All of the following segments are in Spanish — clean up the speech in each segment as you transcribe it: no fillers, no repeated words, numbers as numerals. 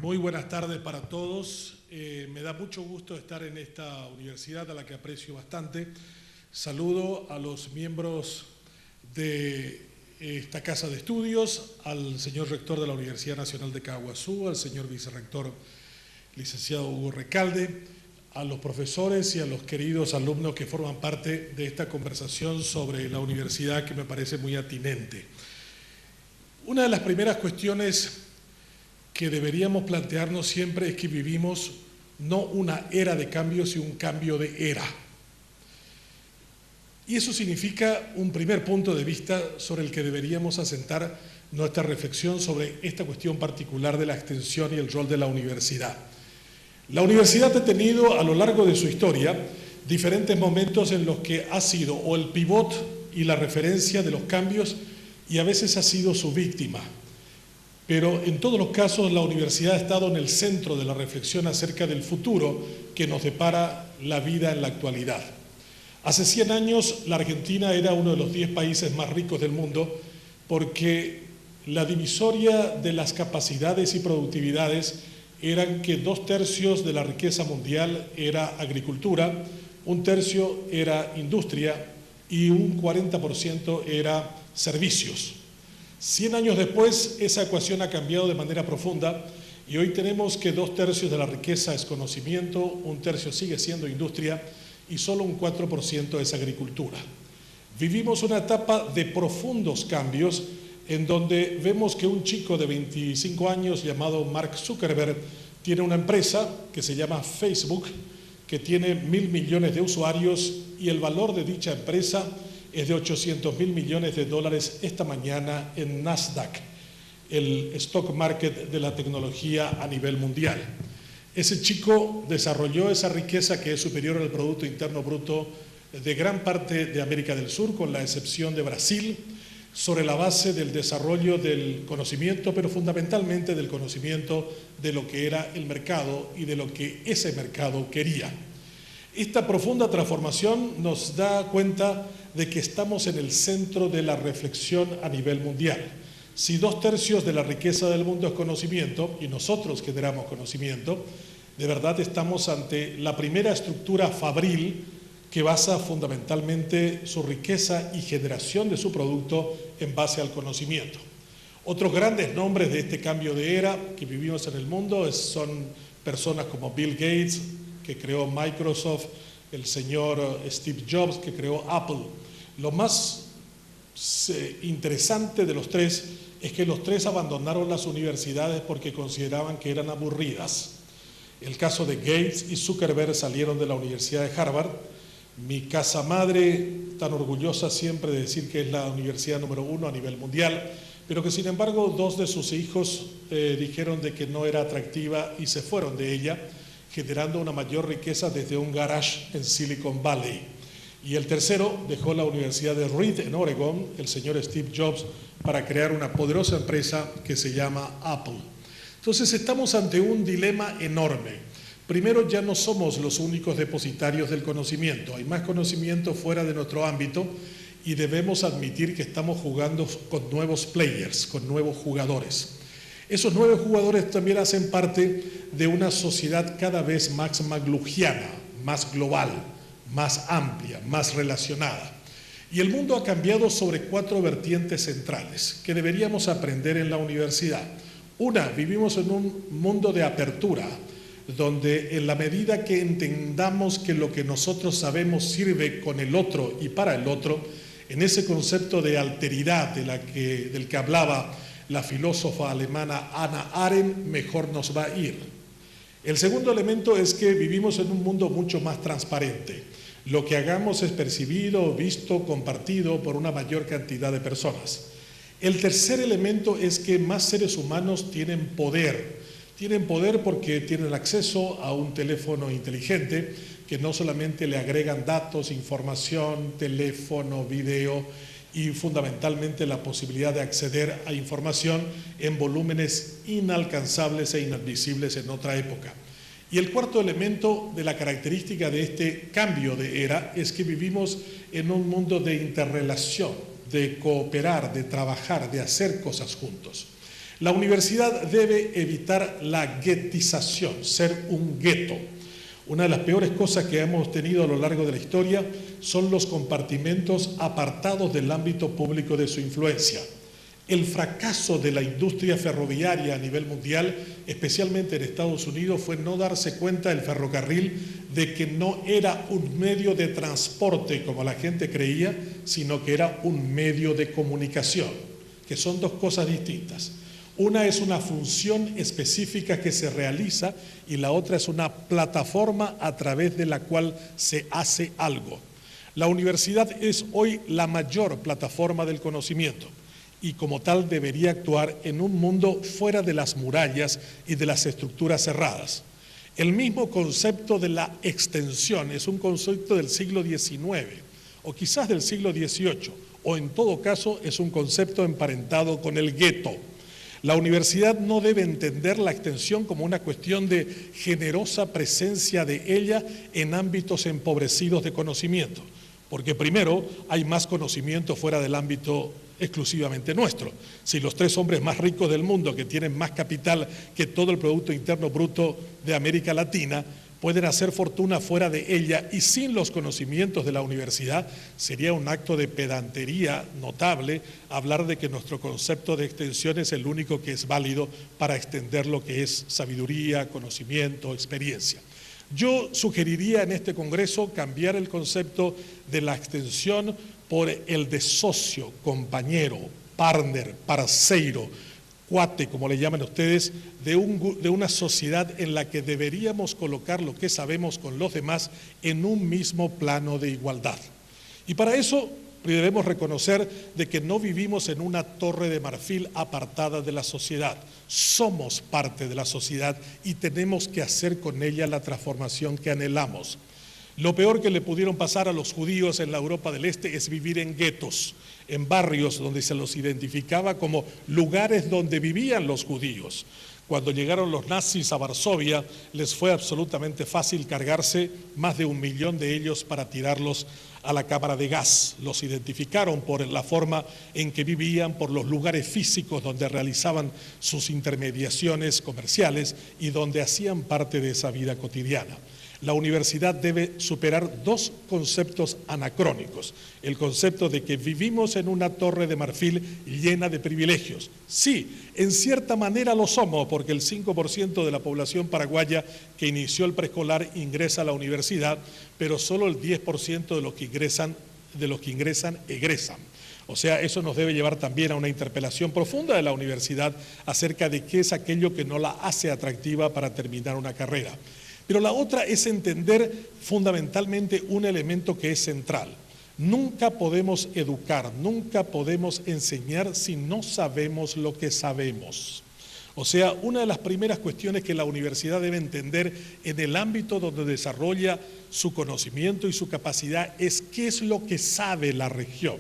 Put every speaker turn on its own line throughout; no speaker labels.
Muy buenas tardes para todos. Me da mucho gusto estar en esta universidad a la que aprecio bastante. Saludo a los miembros de esta casa de estudios, al señor rector de la Universidad Nacional de Caaguazú, al señor vicerrector licenciado Hugo Recalde, a los profesores y a los queridos alumnos que forman parte de esta conversación sobre la universidad que me parece muy atinente. Una de las primeras cuestiones que deberíamos plantearnos siempre es que vivimos no una era de cambio, sino un cambio de era. Y eso significa un primer punto de vista sobre el que deberíamos asentar nuestra reflexión sobre esta cuestión particular de la extensión y el rol de la universidad. La universidad ha tenido a lo largo de su historia diferentes momentos en los que ha sido o el pivot y la referencia de los cambios y a veces ha sido su víctima. Pero en todos los casos la universidad ha estado en el centro de la reflexión acerca del futuro que nos depara la vida en la actualidad. Hace 100 años la Argentina era uno de los 10 países más ricos del mundo porque la divisoria de las capacidades y productividades eran que 2/3 de la riqueza mundial era agricultura, 1/3 era industria y un 40% era servicios. 100 años después, esa ecuación ha cambiado de manera profunda y hoy tenemos que 2/3 de la riqueza es conocimiento, 1/3 sigue siendo industria y solo un 4% es agricultura. Vivimos una etapa de profundos cambios en donde vemos que un chico de 25 años llamado Mark Zuckerberg tiene una empresa que se llama Facebook, que tiene 1.000 millones de usuarios y el valor de dicha empresa es de 800.000 millones de dólares esta mañana en Nasdaq, el stock market de la tecnología a nivel mundial. Ese chico desarrolló esa riqueza que es superior al Producto Interno Bruto de gran parte de América del Sur, con la excepción de Brasil, sobre la base del desarrollo del conocimiento, pero fundamentalmente del conocimiento de lo que era el mercado y de lo que ese mercado quería. Esta profunda transformación nos da cuenta de que estamos en el centro de la reflexión a nivel mundial. Si 2/3 de la riqueza del mundo es conocimiento, y nosotros generamos conocimiento, de verdad estamos ante la primera estructura fabril que basa fundamentalmente su riqueza y generación de su producto en base al conocimiento. Otros grandes nombres de este cambio de era que vivimos en el mundo son personas como Bill Gates, que creó Microsoft, el señor Steve Jobs, que creó Apple. Lo más interesante de los tres es que los tres abandonaron las universidades porque consideraban que eran aburridas. El caso de Gates y Zuckerberg salieron de la Universidad de Harvard. Mi casa madre, tan orgullosa siempre de decir que es la universidad número 1 a nivel mundial, pero que sin embargo 2 de sus hijos dijeron de que no era atractiva y se fueron de ella, generando una mayor riqueza desde un garage en Silicon Valley. Y el tercero dejó la Universidad de Reed en Oregon, el señor Steve Jobs, para crear una poderosa empresa que se llama Apple. Entonces estamos ante un dilema enorme. Primero, ya no somos los únicos depositarios del conocimiento, hay más conocimiento fuera de nuestro ámbito y debemos admitir que estamos jugando con nuevos players, con nuevos jugadores. Esos nuevos jugadores también hacen parte de una sociedad cada vez más maglugiana, más global, más amplia, más relacionada. Y el mundo ha cambiado sobre 4 vertientes centrales que deberíamos aprender en la universidad. Una, vivimos en un mundo de apertura, donde en la medida que entendamos que lo que nosotros sabemos sirve con el otro y para el otro, en ese concepto de alteridad del que hablaba la filósofa alemana Hannah Arendt, mejor nos va a ir. El segundo elemento es que vivimos en un mundo mucho más transparente. Lo que hagamos es percibido, visto, compartido por una mayor cantidad de personas. El tercer elemento es que más seres humanos tienen poder. Tienen poder porque tienen acceso a un teléfono inteligente que no solamente le agregan datos, información, teléfono, video y fundamentalmente la posibilidad de acceder a información en volúmenes inalcanzables e inadmisibles en otra época. Y el cuarto elemento de la característica de este cambio de era es que vivimos en un mundo de interrelación, de cooperar, de trabajar, de hacer cosas juntos. La universidad debe evitar la guetización, ser un gueto. Una de las peores cosas que hemos tenido a lo largo de la historia son los compartimentos apartados del ámbito público de su influencia. El fracaso de la industria ferroviaria a nivel mundial, especialmente en Estados Unidos, fue no darse cuenta del ferrocarril de que no era un medio de transporte como la gente creía, sino que era un medio de comunicación, que son dos cosas distintas. Una es una función específica que se realiza y la otra es una plataforma a través de la cual se hace algo. La universidad es hoy la mayor plataforma del conocimiento y como tal debería actuar en un mundo fuera de las murallas y de las estructuras cerradas. El mismo concepto de la extensión es un concepto del siglo XIX o quizás del siglo XVIII, o en todo caso es un concepto emparentado con el gueto. La universidad no debe entender la extensión como una cuestión de generosa presencia de ella en ámbitos empobrecidos de conocimiento, porque primero hay más conocimiento fuera del ámbito exclusivamente nuestro. Si los 3 hombres más ricos del mundo, que tienen más capital que todo el Producto Interno Bruto de América Latina, pueden hacer fortuna fuera de ella y sin los conocimientos de la universidad, sería un acto de pedantería notable hablar de que nuestro concepto de extensión es el único que es válido para extender lo que es sabiduría, conocimiento, experiencia. Yo sugeriría en este Congreso cambiar el concepto de la extensión por el de socio, compañero, partner, parceiro, cuate, como le llaman ustedes, de una sociedad en la que deberíamos colocar lo que sabemos con los demás en un mismo plano de igualdad. Y para eso debemos reconocer de que no vivimos en una torre de marfil apartada de la sociedad. Somos parte de la sociedad y tenemos que hacer con ella la transformación que anhelamos. Lo peor que le pudieron pasar a los judíos en la Europa del Este es vivir en guetos, en barrios donde se los identificaba como lugares donde vivían los judíos. Cuando llegaron los nazis a Varsovia, les fue absolutamente fácil cargarse más de 1 millón de ellos para tirarlos a la cámara de gas. Los identificaron por la forma en que vivían, por los lugares físicos donde realizaban sus intermediaciones comerciales y donde hacían parte de esa vida cotidiana. La universidad debe superar 2 conceptos anacrónicos. El concepto de que vivimos en una torre de marfil llena de privilegios. Sí, en cierta manera lo somos, porque el 5% de la población paraguaya que inició el preescolar ingresa a la universidad, pero solo el 10% de los que ingresan egresan. O sea, eso nos debe llevar también a una interpelación profunda de la universidad acerca de qué es aquello que no la hace atractiva para terminar una carrera. Pero la otra es entender fundamentalmente un elemento que es central. Nunca podemos educar, nunca podemos enseñar si no sabemos lo que sabemos. O sea, una de las primeras cuestiones que la universidad debe entender en el ámbito donde desarrolla su conocimiento y su capacidad es qué es lo que sabe la región.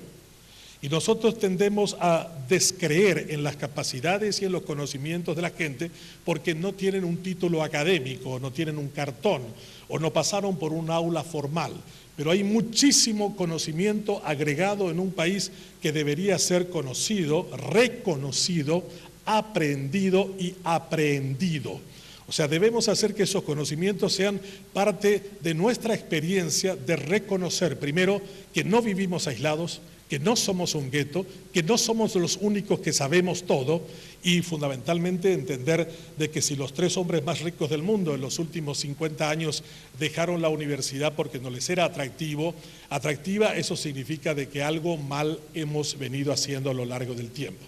Y nosotros tendemos a descreer en las capacidades y en los conocimientos de la gente porque no tienen un título académico, no tienen un cartón o no pasaron por un aula formal. Pero hay muchísimo conocimiento agregado en un país que debería ser conocido, reconocido, aprendido y aprehendido. O sea, debemos hacer que esos conocimientos sean parte de nuestra experiencia de reconocer, primero, que no vivimos aislados, que no somos un gueto, que no somos los únicos que sabemos todo y fundamentalmente entender de que si los 3 hombres más ricos del mundo en los últimos 50 años dejaron la universidad porque no les era atractiva, eso significa de que algo mal hemos venido haciendo a lo largo del tiempo.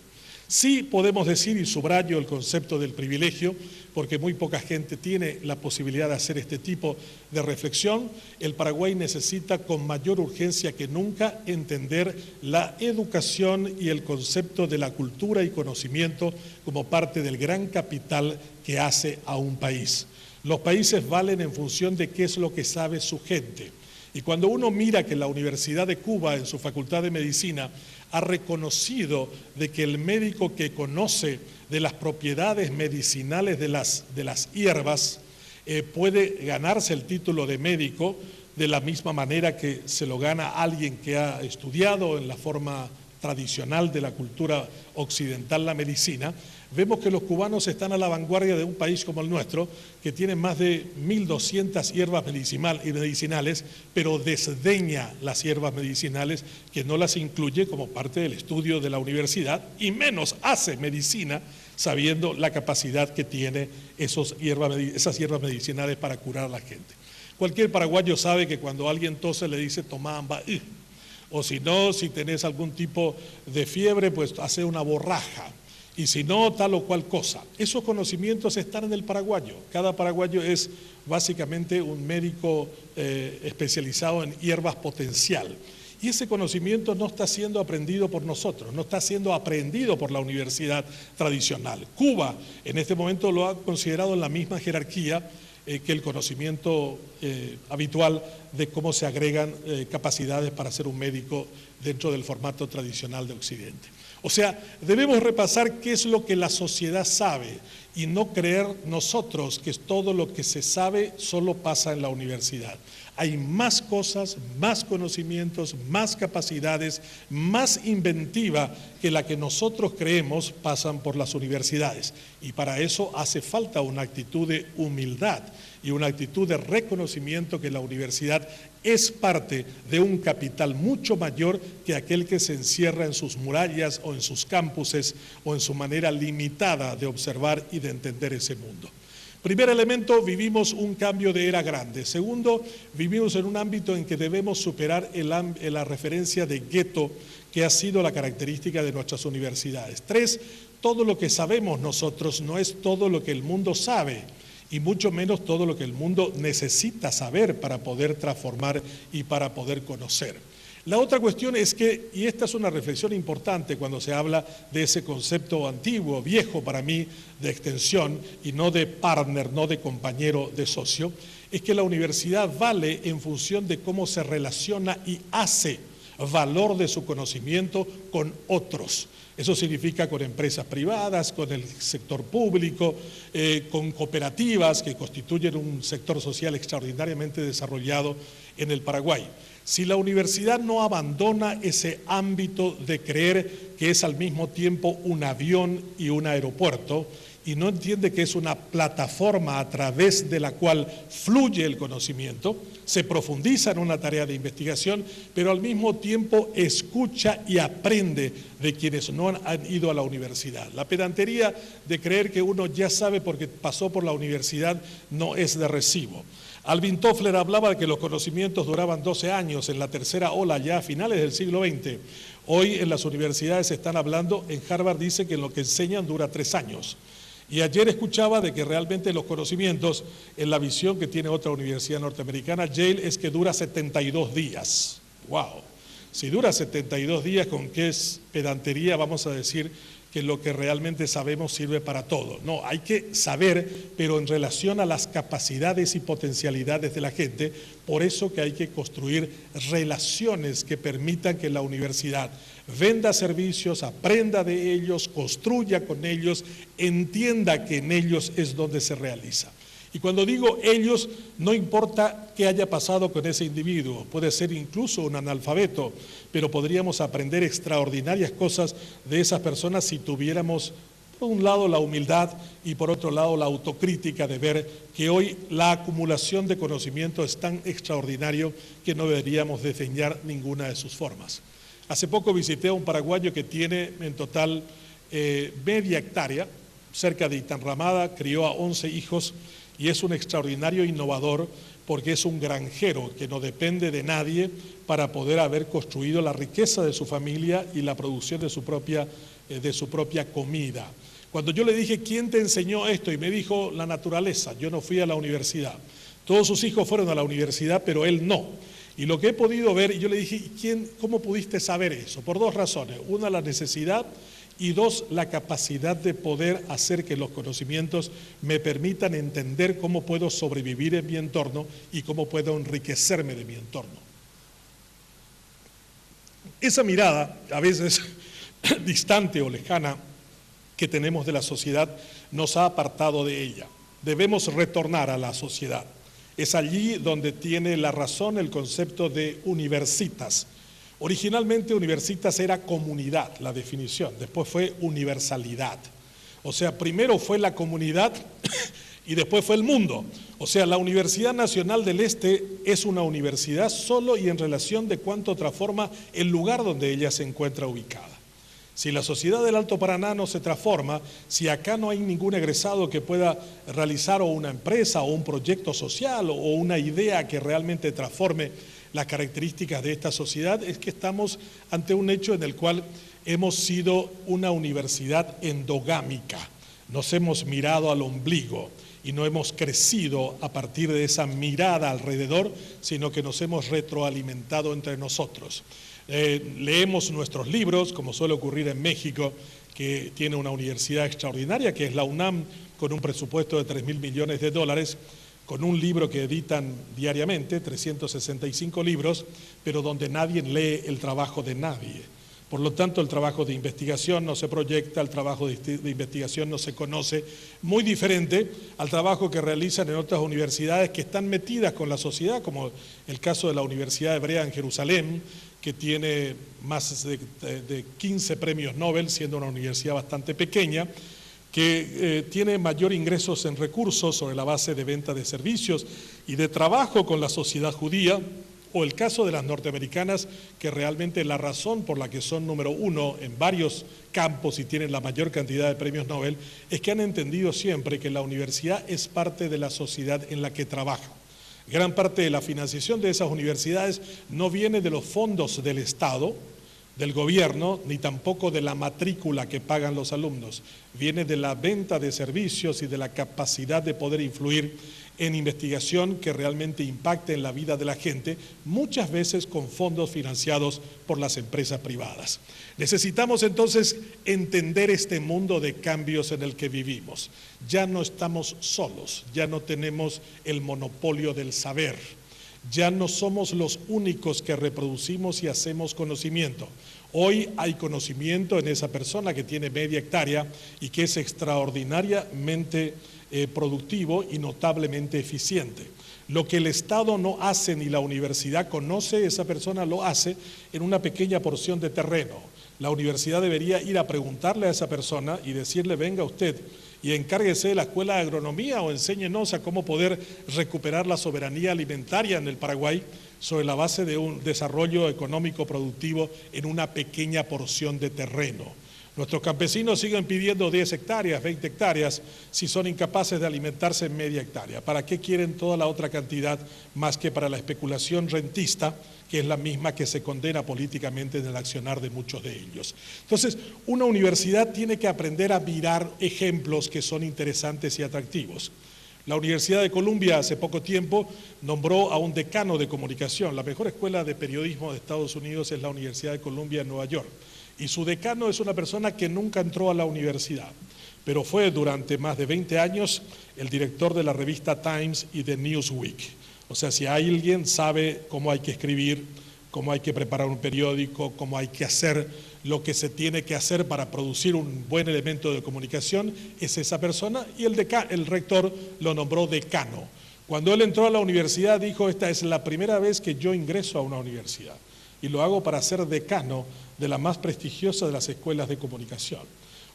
Sí podemos decir, y subrayo el concepto del privilegio, porque muy poca gente tiene la posibilidad de hacer este tipo de reflexión, el Paraguay necesita con mayor urgencia que nunca entender la educación y el concepto de la cultura y conocimiento como parte del gran capital que hace a un país. Los países valen en función de qué es lo que sabe su gente. Y cuando uno mira que la Universidad de Cuba, en su Facultad de Medicina, ha reconocido de que el médico que conoce de las propiedades medicinales de las hierbas puede ganarse el título de médico de la misma manera que se lo gana alguien que ha estudiado en la forma tradicional de la cultura occidental la medicina, vemos que los cubanos están a la vanguardia de un país como el nuestro, que tiene más de 1.200 hierbas medicinales, pero desdeña las hierbas medicinales, que no las incluye como parte del estudio de la universidad, y menos hace medicina, sabiendo la capacidad que tiene esas hierbas medicinales para curar a la gente. Cualquier paraguayo sabe que cuando alguien tose le dice tomá amba, o si no, si tenés algún tipo de fiebre, pues hace una borraja, y si no, tal o cual cosa. Esos conocimientos están en el paraguayo. Cada paraguayo es básicamente un médico especializado en hierbas potencial. Y ese conocimiento no está siendo aprendido por nosotros, no está siendo aprendido por la universidad tradicional. Cuba en este momento lo ha considerado en la misma jerarquía que el conocimiento habitual de cómo se agregan capacidades para ser un médico dentro del formato tradicional de Occidente. O sea, debemos repasar qué es lo que la sociedad sabe y no creer nosotros que todo lo que se sabe solo pasa en la universidad. Hay más cosas, más conocimientos, más capacidades, más inventiva que la que nosotros creemos pasan por las universidades. Y para eso hace falta una actitud de humildad y una actitud de reconocimiento que la universidad es parte de un capital mucho mayor que aquel que se encierra en sus murallas o en sus campuses o en su manera limitada de observar y de entender ese mundo. Primer elemento, vivimos un cambio de era grande. Segundo, vivimos en un ámbito en que debemos superar la referencia de gueto que ha sido la característica de nuestras universidades. Tres, todo lo que sabemos nosotros no es todo lo que el mundo sabe, y mucho menos todo lo que el mundo necesita saber para poder transformar y para poder conocer. La otra cuestión es que, y esta es una reflexión importante cuando se habla de ese concepto antiguo, viejo para mí, de extensión y no de partner, no de compañero, de socio, es que la universidad vale en función de cómo se relaciona y hace valor de su conocimiento con otros. Eso significa con empresas privadas, con el sector público, con cooperativas que constituyen un sector social extraordinariamente desarrollado en el Paraguay. Si la universidad no abandona ese ámbito de creer que es al mismo tiempo un avión y un aeropuerto, y no entiende que es una plataforma a través de la cual fluye el conocimiento, se profundiza en una tarea de investigación, pero al mismo tiempo escucha y aprende de quienes no han ido a la universidad. La pedantería de creer que uno ya sabe porque pasó por la universidad no es de recibo. Alvin Toffler hablaba de que los conocimientos duraban 12 años en la tercera ola ya a finales del siglo XX. Hoy en las universidades se están hablando, en Harvard dice que lo que enseñan dura 3 años. Y ayer escuchaba de que realmente los conocimientos, en la visión que tiene otra universidad norteamericana, Yale, es que dura 72 días. ¡Wow! Si dura 72 días, ¿con qué pedantería vamos a decir que lo que realmente sabemos sirve para todo? No, hay que saber, pero en relación a las capacidades y potencialidades de la gente. Por eso que hay que construir relaciones que permitan que la universidad venda servicios, aprenda de ellos, construya con ellos, entienda que en ellos es donde se realiza. Y cuando digo ellos, no importa qué haya pasado con ese individuo, puede ser incluso un analfabeto, pero podríamos aprender extraordinarias cosas de esas personas si tuviéramos, por un lado, la humildad y por otro lado, la autocrítica de ver que hoy la acumulación de conocimiento es tan extraordinario que no deberíamos desdeñar ninguna de sus formas. Hace poco visité a un paraguayo que tiene en total media hectárea, cerca de Itanramada, crió a 11 hijos y es un extraordinario innovador porque es un granjero que no depende de nadie para poder haber construido la riqueza de su familia y la producción de su propia comida. Cuando yo le dije, ¿quién te enseñó esto? Y me dijo, la naturaleza, yo no fui a la universidad. Todos sus hijos fueron a la universidad, pero él no. Y lo que he podido ver, y yo le dije, ¿cómo pudiste saber eso? Por 2 razones. Una, la necesidad, y 2, la capacidad de poder hacer que los conocimientos me permitan entender cómo puedo sobrevivir en mi entorno y cómo puedo enriquecerme de mi entorno. Esa mirada, a veces distante o lejana, que tenemos de la sociedad, nos ha apartado de ella. Debemos retornar a la sociedad. Es allí donde tiene la razón el concepto de universitas. Originalmente universitas era comunidad, la definición, después fue universalidad. O sea, primero fue la comunidad y después fue el mundo. O sea, la Universidad Nacional del Este es una universidad solo y en relación de cuánto transforma el lugar donde ella se encuentra ubicada. Si la sociedad del Alto Paraná no se transforma, si acá no hay ningún egresado que pueda realizar o una empresa o un proyecto social o una idea que realmente transforme las características de esta sociedad, es que estamos ante un hecho en el cual hemos sido una universidad endogámica. Nos hemos mirado al ombligo y no hemos crecido a partir de esa mirada alrededor, sino que nos hemos retroalimentado entre nosotros. Leemos nuestros libros, como suele ocurrir en México, que tiene una universidad extraordinaria, que es la UNAM, con un presupuesto de 3.000 millones de dólares, con un libro que editan diariamente, 365 libros, pero donde nadie lee el trabajo de nadie. Por lo tanto, el trabajo de investigación no se proyecta, el trabajo de investigación no se conoce, muy diferente al trabajo que realizan en otras universidades que están metidas con la sociedad, como el caso de la Universidad Hebrea en Jerusalén, que tiene más de 15 premios Nobel, siendo una universidad bastante pequeña, que tiene mayor ingresos en recursos sobre la base de venta de servicios y de trabajo con la sociedad judía, o el caso de las norteamericanas, que realmente la razón por la que son número uno en varios campos y tienen la mayor cantidad de premios Nobel, es que han entendido siempre que la universidad es parte de la sociedad en la que trabaja. Gran parte de la financiación de esas universidades no viene de los fondos del Estado, del gobierno, ni tampoco de la matrícula que pagan los alumnos. Viene de la venta de servicios y de la capacidad de poder influir en investigación que realmente impacte en la vida de la gente, muchas veces con fondos financiados por las empresas privadas. Necesitamos entonces entender este mundo de cambios en el que vivimos. Ya no estamos solos, ya no tenemos el monopolio del saber, ya no somos los únicos que reproducimos y hacemos conocimiento. Hoy hay conocimiento en esa persona que tiene media hectárea y que es extraordinariamente productivo y notablemente eficiente. Lo que el Estado no hace ni la universidad conoce, esa persona lo hace en una pequeña porción de terreno. La universidad debería ir a preguntarle a esa persona y decirle: venga usted y encárguese de la escuela de agronomía o enséñenos a cómo poder recuperar la soberanía alimentaria en el Paraguay sobre la base de un desarrollo económico productivo en una pequeña porción de terreno. Nuestros campesinos siguen pidiendo 10 hectáreas, 20 hectáreas, si son incapaces de alimentarse en media hectárea. ¿Para qué quieren toda la otra cantidad más que para la especulación rentista, que es la misma que se condena políticamente en el accionar de muchos de ellos? Entonces, una universidad tiene que aprender a mirar ejemplos que son interesantes y atractivos. La Universidad de Columbia hace poco tiempo nombró a un decano de comunicación. La mejor escuela de periodismo de Estados Unidos es la Universidad de Columbia en Nueva York. Y su decano es una persona que nunca entró a la universidad, pero fue durante más de 20 años el director de la revista Times y de Newsweek. O sea, si alguien sabe cómo hay que escribir, cómo hay que preparar un periódico, cómo hay que hacer lo que se tiene que hacer para producir un buen elemento de comunicación, es esa persona, y el rector lo nombró decano. Cuando él entró a la universidad dijo: esta es la primera vez que yo ingreso a una universidad y lo hago para ser decano de la más prestigiosa de las escuelas de comunicación.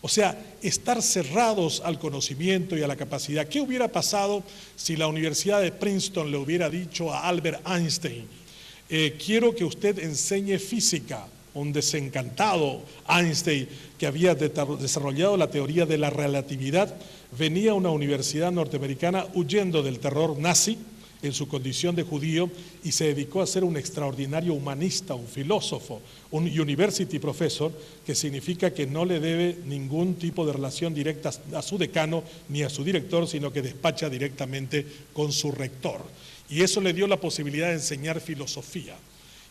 O sea, estar cerrados al conocimiento y a la capacidad. ¿Qué hubiera pasado si la Universidad de Princeton le hubiera dicho a Albert Einstein: quiero que usted enseñe física? Un desencantado Einstein, que había desarrollado la teoría de la relatividad, venía a una universidad norteamericana huyendo del terror nazi en su condición de judío y se dedicó a ser un extraordinario humanista, un filósofo, un university professor, que significa que no le debe ningún tipo de relación directa a su decano ni a su director, sino que despacha directamente con su rector. Y eso le dio la posibilidad de enseñar filosofía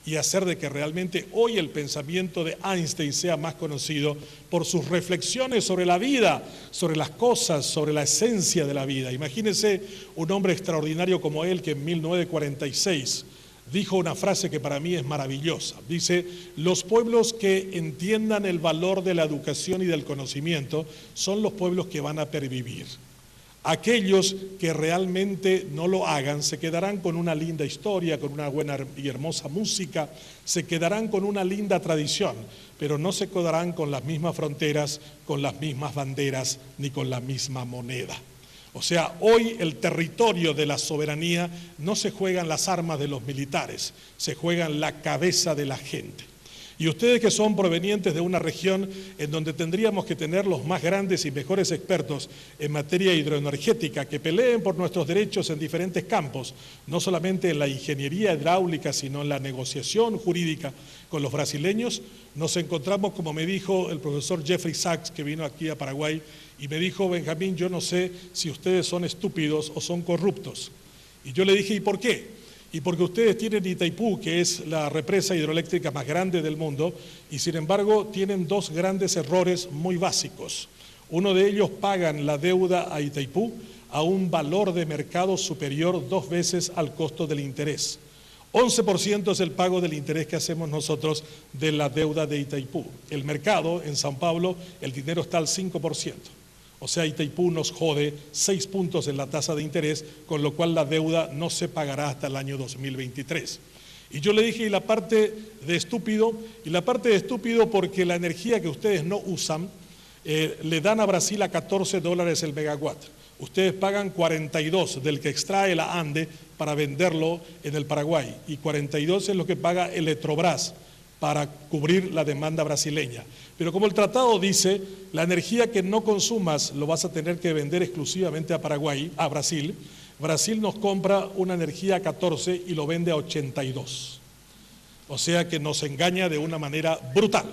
y hacer de que realmente hoy el pensamiento de Einstein sea más conocido por sus reflexiones sobre la vida, sobre las cosas, sobre la esencia de la vida. Imagínense un hombre extraordinario como él, que en 1946 dijo una frase que para mí es maravillosa. Dice: los pueblos que entiendan el valor de la educación y del conocimiento son los pueblos que van a pervivir. Aquellos que realmente no lo hagan se quedarán con una linda historia, con una buena y hermosa música, se quedarán con una linda tradición, pero no se quedarán con las mismas fronteras, con las mismas banderas, ni con la misma moneda. O sea, hoy el territorio de la soberanía no se juegan las armas de los militares, se juegan la cabeza de la gente. Y ustedes que son provenientes de una región en donde tendríamos que tener los más grandes y mejores expertos en materia hidroenergética que peleen por nuestros derechos en diferentes campos, no solamente en la ingeniería hidráulica, sino en la negociación jurídica con los brasileños, nos encontramos, como me dijo el profesor Jeffrey Sachs, que vino aquí a Paraguay, y me dijo: Benjamín, yo no sé si ustedes son estúpidos o son corruptos. Y yo le dije: ¿y por qué? Y porque ustedes tienen Itaipú, que es la represa hidroeléctrica más grande del mundo, y sin embargo tienen dos grandes errores muy básicos. Uno de ellos, pagan la deuda a Itaipú a un valor de mercado superior 2 veces al costo del interés. 11% es el pago del interés que hacemos nosotros de la deuda de Itaipú. El mercado en São Paulo, el dinero está al 5%. O sea, Itaipú nos jode 6 puntos en la tasa de interés, con lo cual la deuda no se pagará hasta el año 2023. Y yo le dije: y la parte de estúpido, porque la energía que ustedes no usan, le dan a Brasil a $14 el megawatt. Ustedes pagan 42 del que extrae la ANDE para venderlo en el Paraguay, y 42 es lo que paga Eletrobras para cubrir la demanda brasileña. Pero como el tratado dice, la energía que no consumas lo vas a tener que vender exclusivamente a Paraguay, a Brasil. Brasil nos compra una energía a 14 y lo vende a 82. O sea que nos engaña de una manera brutal.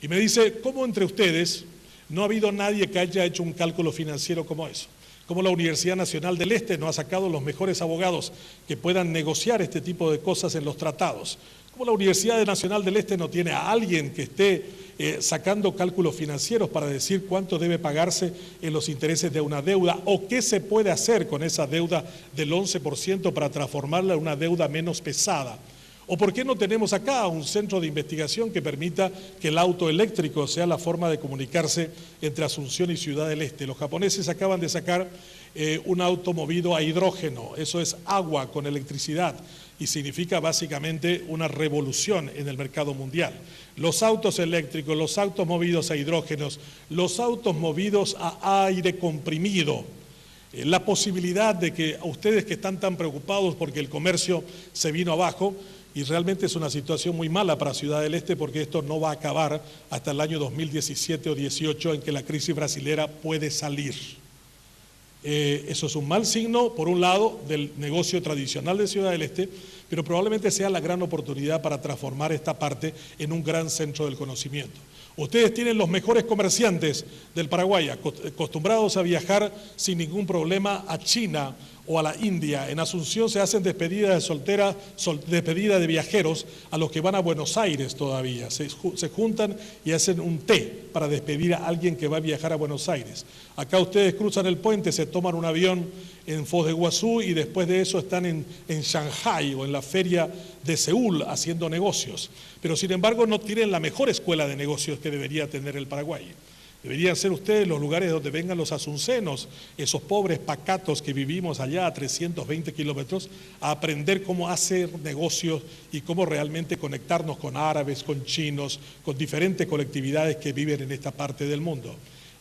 Y me dice: ¿cómo entre ustedes no ha habido nadie que haya hecho un cálculo financiero como eso? Como la Universidad Nacional del Este no ha sacado los mejores abogados que puedan negociar este tipo de cosas en los tratados. Como la Universidad Nacional del Este no tiene a alguien que esté sacando cálculos financieros para decir cuánto debe pagarse en los intereses de una deuda, o qué se puede hacer con esa deuda del 11% para transformarla en una deuda menos pesada. ¿O por qué no tenemos acá un centro de investigación que permita que el auto eléctrico sea la forma de comunicarse entre Asunción y Ciudad del Este? Los japoneses acaban de sacar un auto movido a hidrógeno, eso es agua con electricidad, y significa básicamente una revolución en el mercado mundial. Los autos eléctricos, los autos movidos a hidrógenos, los autos movidos a aire comprimido, la posibilidad de que a ustedes que están tan preocupados porque el comercio se vino abajo, y realmente es una situación muy mala para Ciudad del Este, porque esto no va a acabar hasta el año 2017 o 18, en que la crisis brasilera puede salir. Eso es un mal signo, por un lado, del negocio tradicional de Ciudad del Este, pero probablemente sea la gran oportunidad para transformar esta parte en un gran centro del conocimiento. Ustedes tienen los mejores comerciantes del Paraguay, acostumbrados a viajar sin ningún problema a China o a la India. En Asunción se hacen despedidas de solteras, despedidas de viajeros a los que van a Buenos Aires todavía. Se juntan y hacen un té para despedir a alguien que va a viajar a Buenos Aires. Acá ustedes cruzan el puente, se toman un avión en Foz de Iguazú y después de eso están en Shanghái o en la feria de Seúl haciendo negocios. Pero sin embargo no tienen la mejor escuela de negocios que debería tener el Paraguay. Deberían ser ustedes los lugares donde vengan los asuncenos, esos pobres pacatos que vivimos allá a 320 kilómetros, a aprender cómo hacer negocios y cómo realmente conectarnos con árabes, con chinos, con diferentes colectividades que viven en esta parte del mundo.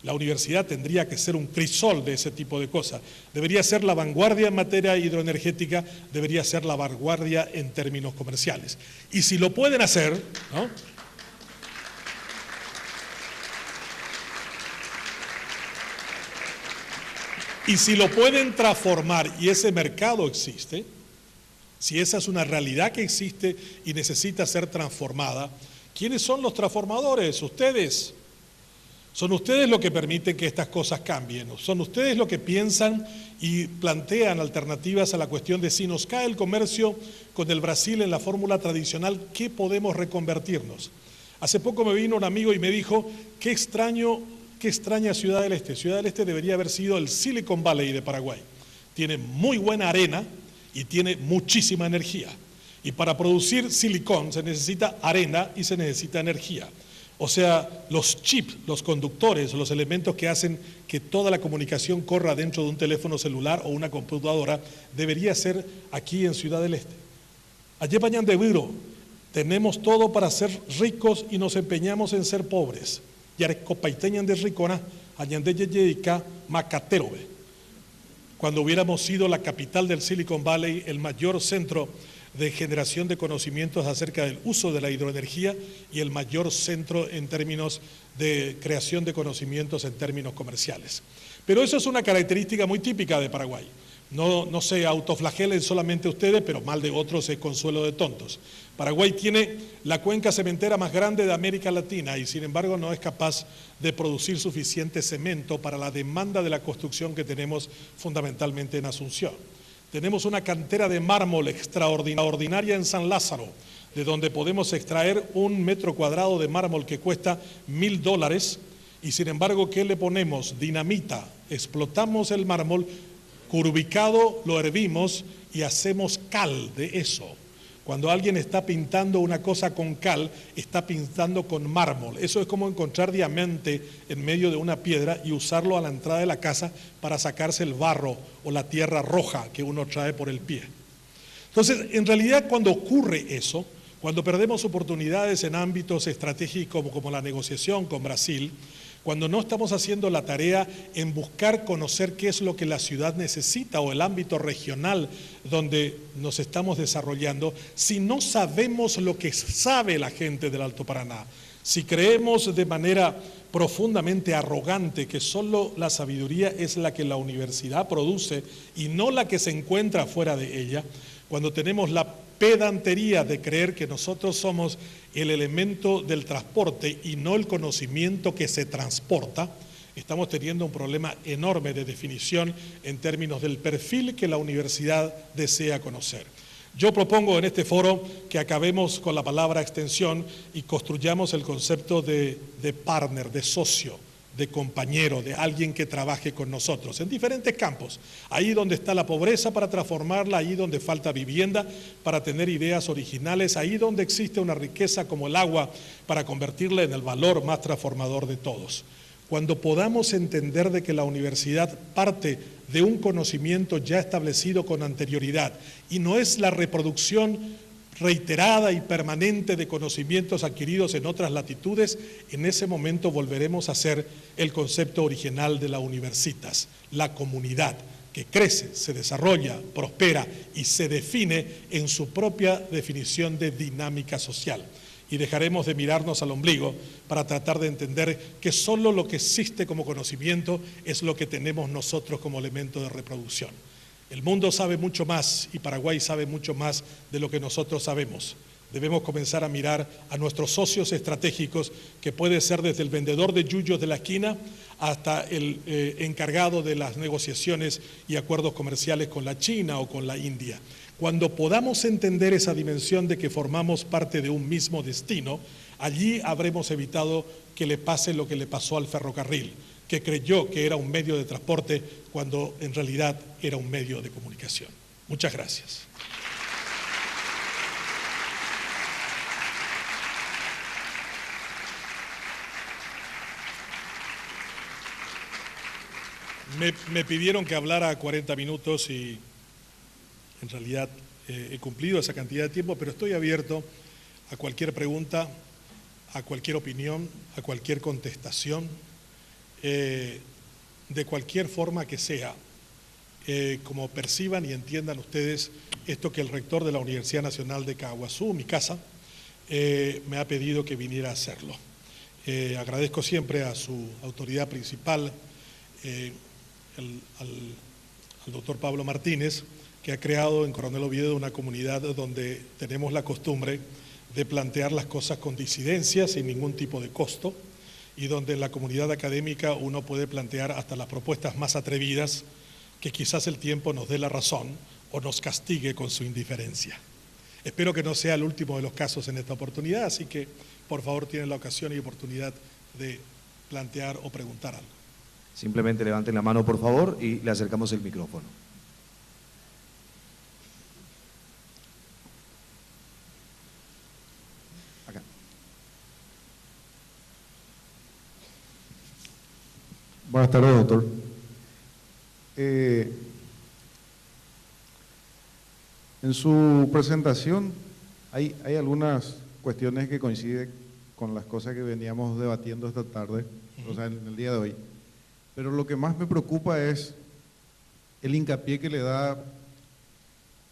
La universidad tendría que ser un crisol de ese tipo de cosas. Debería ser la vanguardia en materia hidroenergética, debería ser la vanguardia en términos comerciales. Y si lo pueden hacer, ¿no? Y si lo pueden transformar y ese mercado existe, si esa es una realidad que existe y necesita ser transformada, ¿quiénes son los transformadores? Ustedes. Son ustedes los que permiten que estas cosas cambien. Son ustedes los que piensan y plantean alternativas a la cuestión de si nos cae el comercio con el Brasil en la fórmula tradicional, ¿qué podemos reconvertirnos? Hace poco me vino un amigo y me dijo, qué extraña Ciudad del Este. Ciudad del Este debería haber sido el Silicon Valley de Paraguay. Tiene muy buena arena y tiene muchísima energía. Y para producir silicón se necesita arena y se necesita energía. O sea, los chips, los conductores, los elementos que hacen que toda la comunicación corra dentro de un teléfono celular o una computadora, debería ser aquí en Ciudad del Este. Allí bañan de Viro, tenemos todo para ser ricos y nos empeñamos en ser pobres. Yarecopaiteñan de ricona, añande yeyeika, macaterobe. Cuando hubiéramos sido la capital del Silicon Valley, el mayor centro de generación de conocimientos acerca del uso de la hidroenergía y el mayor centro en términos de creación de conocimientos en términos comerciales. Pero eso es una característica muy típica de Paraguay. No se autoflagelen solamente ustedes, pero mal de otros es consuelo de tontos. Paraguay tiene la cuenca cementera más grande de América Latina y sin embargo no es capaz de producir suficiente cemento para la demanda de la construcción que tenemos fundamentalmente en Asunción. Tenemos una cantera de mármol extraordinaria en San Lázaro, de donde podemos extraer 1 metro cuadrado de mármol que cuesta $1000 y sin embargo, ¿qué le ponemos? Dinamita, explotamos el mármol, curvicado lo hervimos y hacemos cal de eso. Cuando alguien está pintando una cosa con cal, está pintando con mármol. Eso es como encontrar diamante en medio de una piedra y usarlo a la entrada de la casa para sacarse el barro o la tierra roja que uno trae por el pie. Entonces, en realidad, cuando ocurre eso, cuando perdemos oportunidades en ámbitos estratégicos como la negociación con Brasil, cuando no estamos haciendo la tarea en buscar conocer qué es lo que la ciudad necesita o el ámbito regional donde nos estamos desarrollando, si no sabemos lo que sabe la gente del Alto Paraná, si creemos de manera profundamente arrogante que solo la sabiduría es la que la universidad produce y no la que se encuentra fuera de ella, cuando tenemos la pedantería de creer que nosotros somos el elemento del transporte y no el conocimiento que se transporta, estamos teniendo un problema enorme de definición en términos del perfil que la universidad desea conocer. Yo propongo en este foro que acabemos con la palabra extensión y construyamos el concepto de partner, de socio, de compañero, de alguien que trabaje con nosotros en diferentes campos. Ahí donde está la pobreza para transformarla, ahí donde falta vivienda para tener ideas originales, ahí donde existe una riqueza como el agua para convertirla en el valor más transformador de todos. Cuando podamos entender de que la universidad parte de un conocimiento ya establecido con anterioridad y no es la reproducción reiterada y permanente de conocimientos adquiridos en otras latitudes, en ese momento volveremos a ser el concepto original de la universitas, la comunidad que crece, se desarrolla, prospera y se define en su propia definición de dinámica social. Y dejaremos de mirarnos al ombligo para tratar de entender que solo lo que existe como conocimiento es lo que tenemos nosotros como elemento de reproducción. El mundo sabe mucho más y Paraguay sabe mucho más de lo que nosotros sabemos. Debemos comenzar a mirar a nuestros socios estratégicos, que puede ser desde el vendedor de yuyos de la esquina hasta el encargado de las negociaciones y acuerdos comerciales con la China o con la India. Cuando podamos entender esa dimensión de que formamos parte de un mismo destino, allí habremos evitado que le pase lo que le pasó al ferrocarril, que creyó que era un medio de transporte cuando en realidad era un medio de comunicación. Muchas gracias. Me pidieron que hablara 40 minutos y en realidad he cumplido esa cantidad de tiempo, pero estoy abierto a cualquier pregunta, a cualquier opinión, a cualquier contestación, de cualquier forma que sea, como perciban y entiendan ustedes esto que el rector de la Universidad Nacional de Caaguazú, mi casa, me ha pedido que viniera a hacerlo. Agradezco siempre a su autoridad principal, al doctor Pablo Martínez, que ha creado en Coronel Oviedo una comunidad donde tenemos la costumbre de plantear las cosas con disidencia, sin ningún tipo de costo, y donde en la comunidad académica uno puede plantear hasta las propuestas más atrevidas, que quizás el tiempo nos dé la razón o nos castigue con su indiferencia. Espero que no sea el último de los casos en esta oportunidad, así que por favor tienen la ocasión y oportunidad de plantear o preguntar algo.
Simplemente levanten la mano, por favor, y le acercamos el micrófono. Acá.
Buenas tardes, doctor. En su presentación hay algunas cuestiones que coinciden con las cosas que veníamos debatiendo esta tarde, o sea, en el día de hoy. Pero lo que más me preocupa es el hincapié que le da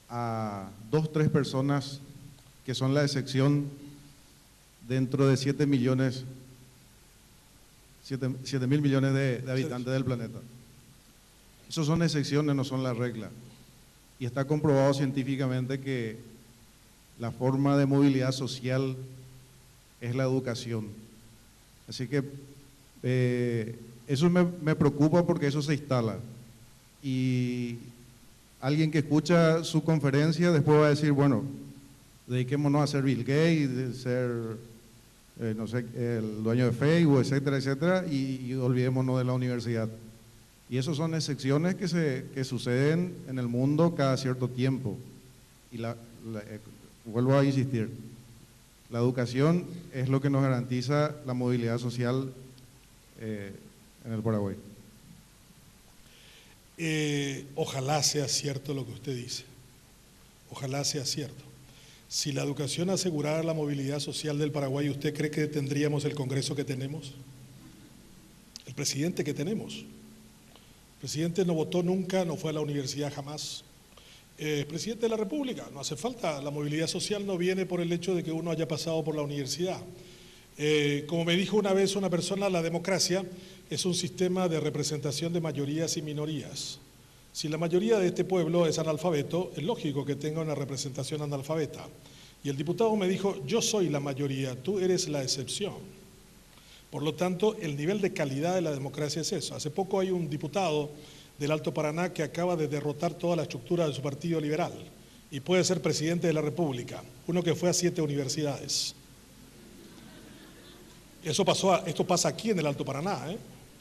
a 2 o 3 personas que son la excepción dentro de 7 mil millones de habitantes del planeta. Esos son excepciones, no son la regla. Y está comprobado científicamente que la forma de movilidad social es la educación. Así que eso me preocupa porque eso se instala. Y alguien que escucha su conferencia después va a decir, bueno, dediquémonos a ser Bill Gates, de ser, no sé, el dueño de Facebook, etcétera, etcétera, y olvidémonos de la universidad. Y esas son excepciones que suceden en el mundo cada cierto tiempo. Y vuelvo a insistir, la educación es lo que nos garantiza la movilidad social en el Paraguay.
Ojalá sea cierto lo que usted dice, ojalá sea cierto. Si la educación asegurara la movilidad social del Paraguay, ¿usted cree que tendríamos el Congreso que tenemos? El presidente que tenemos. El presidente no votó nunca, no fue a la universidad jamás. Es presidente de la República, no hace falta, la movilidad social no viene por el hecho de que uno haya pasado por la universidad. Como me dijo una vez una persona, la democracia es un sistema de representación de mayorías y minorías. Si la mayoría de este pueblo es analfabeto, es lógico que tenga una representación analfabeta. Y el diputado me dijo, yo soy la mayoría, tú eres la excepción. Por lo tanto, el nivel de calidad de la democracia es eso. Hace poco hay un diputado del Alto Paraná que acaba de derrotar toda la estructura de su partido liberal y puede ser presidente de la República, uno que fue a 7 universidades. Esto pasa aquí en el Alto Paraná,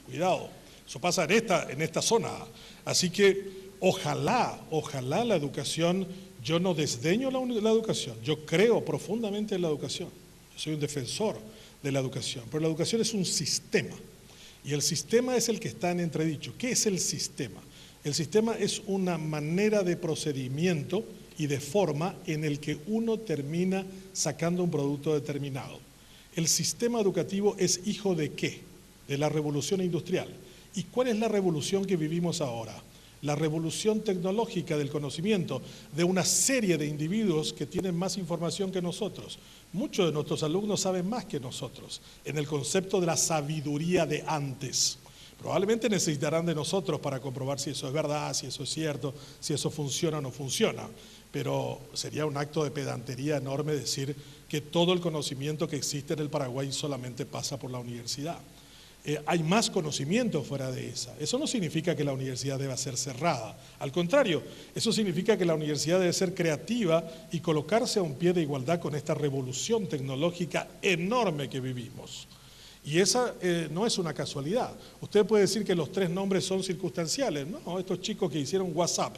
cuidado, eso pasa en esta zona. Así que ojalá la educación, yo no desdeño la educación, yo creo profundamente en la educación, yo soy un defensor de la educación, pero la educación es un sistema. Y el sistema es el que está en entredicho. ¿Qué es el sistema? El sistema es una manera de procedimiento y de forma en el que uno termina sacando un producto determinado. El sistema educativo es hijo ¿de qué? De la revolución industrial. ¿Y cuál es la revolución que vivimos ahora? La revolución tecnológica del conocimiento de una serie de individuos que tienen más información que nosotros. Muchos de nuestros alumnos saben más que nosotros en el concepto de la sabiduría de antes. Probablemente necesitarán de nosotros para comprobar si eso es verdad, si eso es cierto, si eso funciona o no funciona. Pero sería un acto de pedantería enorme decir que todo el conocimiento que existe en el Paraguay solamente pasa por la universidad. Hay más conocimiento fuera de esa. Eso no significa que la universidad deba ser cerrada. Al contrario, eso significa que la universidad debe ser creativa y colocarse a un pie de igualdad con esta revolución tecnológica enorme que vivimos. Y esa no es una casualidad. Usted puede decir que los 3 nombres son circunstanciales. No, estos chicos que hicieron WhatsApp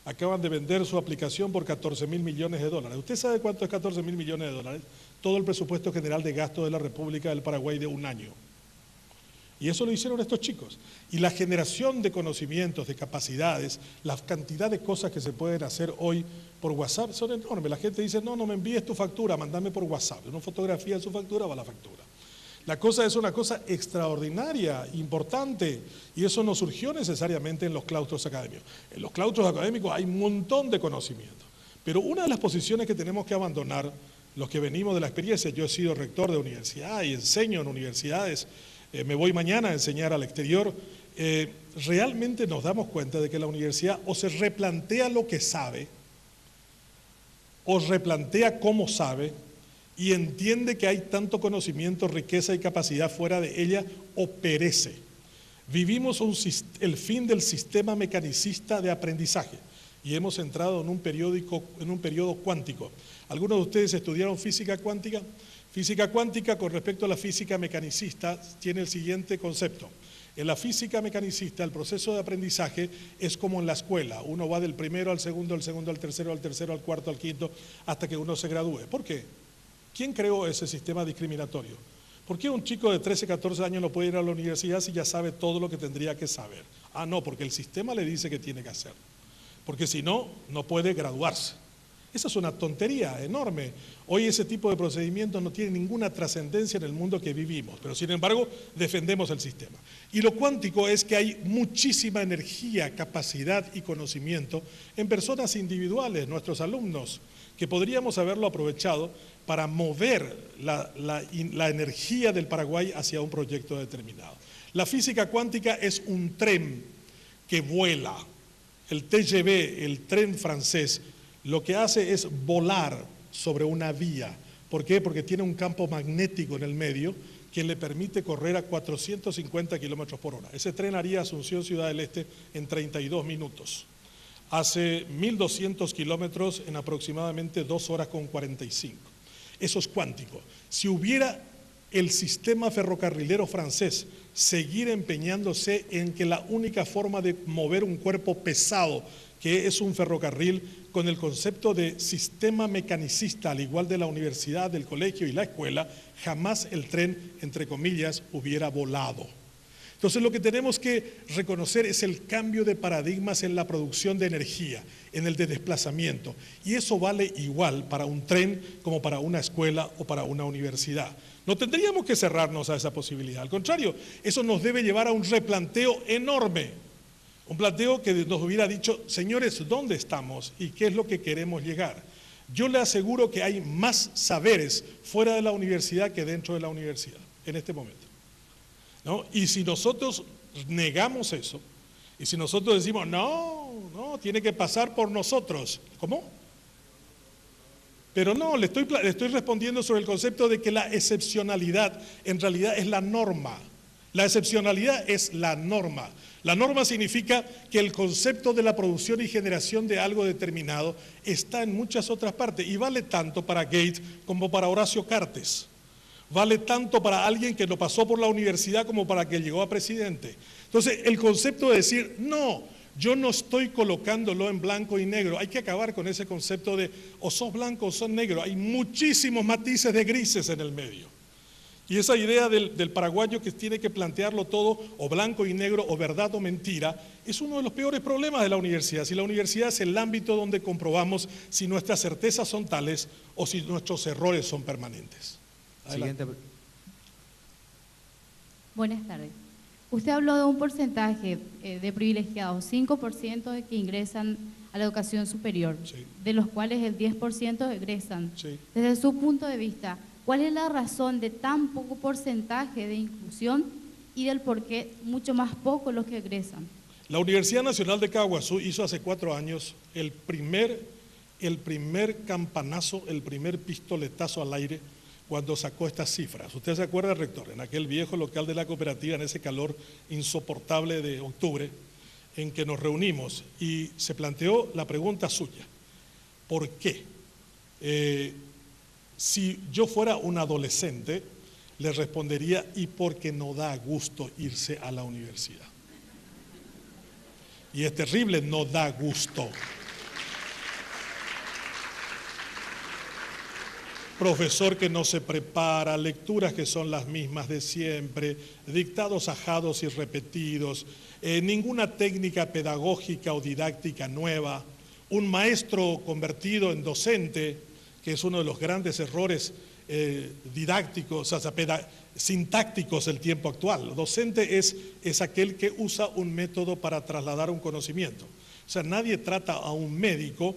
acaban de vender su aplicación por 14.000 millones de dólares. ¿Usted sabe cuánto es 14.000 millones de dólares? Todo el presupuesto general de gasto de la República del Paraguay de un año. Y eso lo hicieron estos chicos. Y la generación de conocimientos, de capacidades, la cantidad de cosas que se pueden hacer hoy por WhatsApp son enormes. La gente dice, no me envíes tu factura, mandame por WhatsApp. Una fotografía de su factura va a la factura. La cosa es una cosa extraordinaria, importante, y eso no surgió necesariamente en los claustros académicos. En los claustros académicos hay un montón de conocimiento. Pero una de las posiciones que tenemos que abandonar, los que venimos de la experiencia, yo he sido rector de universidad y enseño en universidades, me voy mañana a enseñar al exterior, realmente nos damos cuenta de que la universidad o se replantea lo que sabe, o replantea cómo sabe, y entiende que hay tanto conocimiento, riqueza y capacidad fuera de ella, o perece. Vivimos el fin del sistema mecanicista de aprendizaje y hemos entrado en un periodo cuántico. ¿Algunos de ustedes estudiaron física cuántica? Física cuántica con respecto a la física mecanicista tiene el siguiente concepto. En la física mecanicista el proceso de aprendizaje es como en la escuela. Uno va del primero al segundo al tercero, al cuarto, al quinto, hasta que uno se gradúe. ¿Por qué? ¿Quién creó ese sistema discriminatorio? ¿Por qué un chico de 13, 14 años no puede ir a la universidad si ya sabe todo lo que tendría que saber? Ah, no, porque el sistema le dice que tiene que hacer. Porque si no, no puede graduarse. Esa es una tontería enorme. Hoy ese tipo de procedimientos no tienen ninguna trascendencia en el mundo que vivimos, pero sin embargo defendemos el sistema. Y lo cuántico es que hay muchísima energía, capacidad y conocimiento en personas individuales, nuestros alumnos, que podríamos haberlo aprovechado para mover la energía del Paraguay hacia un proyecto determinado. La física cuántica es un tren que vuela. El TGV, el tren francés, lo que hace es volar sobre una vía. ¿Por qué? Porque tiene un campo magnético en el medio que le permite correr a 450 kilómetros por hora. Ese tren haría Asunción Ciudad del Este en 32 minutos. Hace 1.200 kilómetros en aproximadamente 2 horas con 45. Eso es cuántico. Si hubiera el sistema ferrocarrilero francés seguir empeñándose en que la única forma de mover un cuerpo pesado, que es un ferrocarril, con el concepto de sistema mecanicista, al igual de la universidad, del colegio y la escuela, jamás el tren, entre comillas, hubiera volado. Entonces lo que tenemos que reconocer es el cambio de paradigmas en la producción de energía, en el de desplazamiento. Y eso vale igual para un tren como para una escuela o para una universidad. No tendríamos que cerrarnos a esa posibilidad. Al contrario, eso nos debe llevar a un replanteo enorme. Un planteo que nos hubiera dicho, señores, ¿dónde estamos y qué es lo que queremos llegar? Yo le aseguro que hay más saberes fuera de la universidad que dentro de la universidad en este momento, ¿no? Y si nosotros negamos eso, y si nosotros decimos, no, tiene que pasar por nosotros, ¿cómo? Pero no, le estoy respondiendo sobre el concepto de que la excepcionalidad en realidad es la norma. La excepcionalidad es la norma. La norma significa que el concepto de la producción y generación de algo determinado está en muchas otras partes y vale tanto para Gates como para Horacio Cartes. Vale tanto para alguien que no pasó por la universidad como para que llegó a presidente. Entonces, el concepto de decir, no, yo no estoy colocándolo en blanco y negro. Hay que acabar con ese concepto de o sos blanco o sos negro. Hay muchísimos matices de grises en el medio. Y esa idea del paraguayo que tiene que plantearlo todo o blanco y negro o verdad o mentira es uno de los peores problemas de la universidad. Si la universidad es el ámbito donde comprobamos si nuestras certezas son tales o si nuestros errores son permanentes.
Siguiente.
Buenas tardes. Usted habló de un porcentaje de privilegiados, 5% de que ingresan a la educación superior,
Sí.
de los cuales el 10% egresan.
Sí.
Desde su punto de vista, ¿cuál es la razón de tan poco porcentaje de inclusión y del por qué mucho más poco los que egresan?
La Universidad Nacional de Caguazú hizo hace 4 años el primer campanazo, el primer pistoletazo al aire cuando sacó estas cifras. Usted se acuerda, rector, en aquel viejo local de la cooperativa, en ese calor insoportable de octubre, en que nos reunimos y se planteó la pregunta suya, ¿por qué? Si yo fuera un adolescente, le respondería, y porque no da gusto irse a la universidad. Y es terrible, no da gusto. Profesor que no se prepara, lecturas que son las mismas de siempre, dictados ajados y repetidos, ninguna técnica pedagógica o didáctica nueva, un maestro convertido en docente, que es uno de los grandes errores didácticos, o sea, sintácticos del tiempo actual. Docente es aquel que usa un método para trasladar un conocimiento. O sea, nadie trata a un médico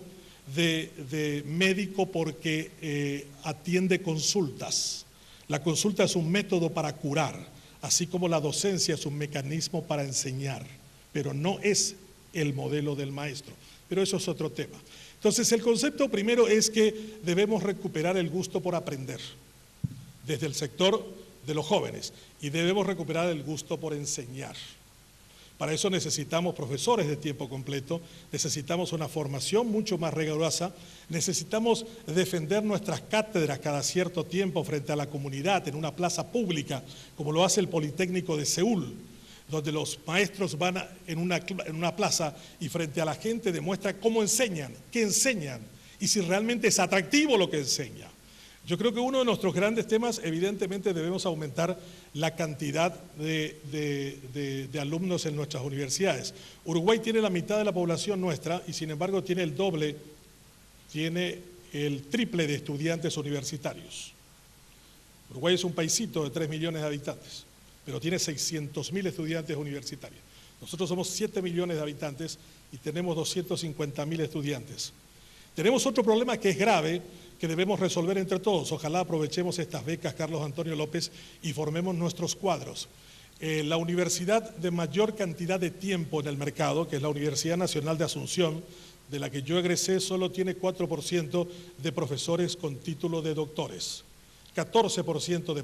de médico porque atiende consultas. La consulta es un método para curar, así como la docencia es un mecanismo para enseñar, pero no es el modelo del maestro. Pero eso es otro tema. Entonces, el concepto primero es que debemos recuperar el gusto por aprender, desde el sector de los jóvenes, y debemos recuperar el gusto por enseñar. Para eso necesitamos profesores de tiempo completo, necesitamos una formación mucho más rigurosa, necesitamos defender nuestras cátedras cada cierto tiempo frente a la comunidad en una plaza pública, como lo hace el Politécnico de Seúl, donde los maestros van en una plaza y frente a la gente demuestran cómo enseñan, qué enseñan y si realmente es atractivo lo que enseña. Yo creo que uno de nuestros grandes temas, evidentemente debemos aumentar la cantidad de alumnos en nuestras universidades. Uruguay tiene la mitad de la población nuestra y sin embargo tiene el doble, tiene el triple de estudiantes universitarios. Uruguay es un paisito de 3 millones de habitantes, pero tiene 600.000 estudiantes universitarios. Nosotros somos 7 millones de habitantes y tenemos 250.000 estudiantes. Tenemos otro problema que es grave, que debemos resolver entre todos. Ojalá aprovechemos estas becas, Carlos Antonio López, y formemos nuestros cuadros. La universidad de mayor cantidad de tiempo en el mercado, que es la Universidad Nacional de Asunción, de la que yo egresé, solo tiene 4% de profesores con título de doctores, 14% de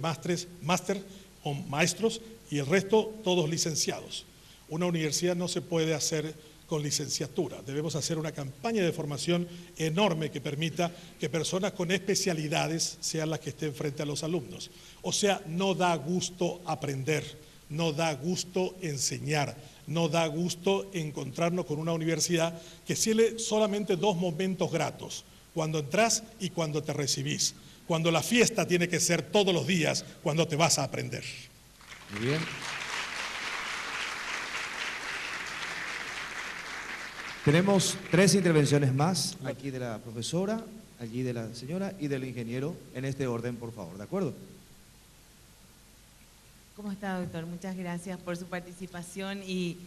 máster o maestros y el resto todos licenciados. Una universidad no se puede hacer con licenciatura. Debemos hacer una campaña de formación enorme que permita que personas con especialidades sean las que estén frente a los alumnos. O sea, no da gusto aprender, no da gusto enseñar, no da gusto encontrarnos con una universidad que tiene solamente 2 momentos gratos, cuando entras y cuando te recibís, cuando la fiesta tiene que ser todos los días, cuando te vas a aprender.
Muy bien. Tenemos 3 intervenciones más, aquí de la profesora, allí de la señora y del ingeniero, en este orden, por favor, ¿de acuerdo?
¿Cómo está, doctor? Muchas gracias por su participación y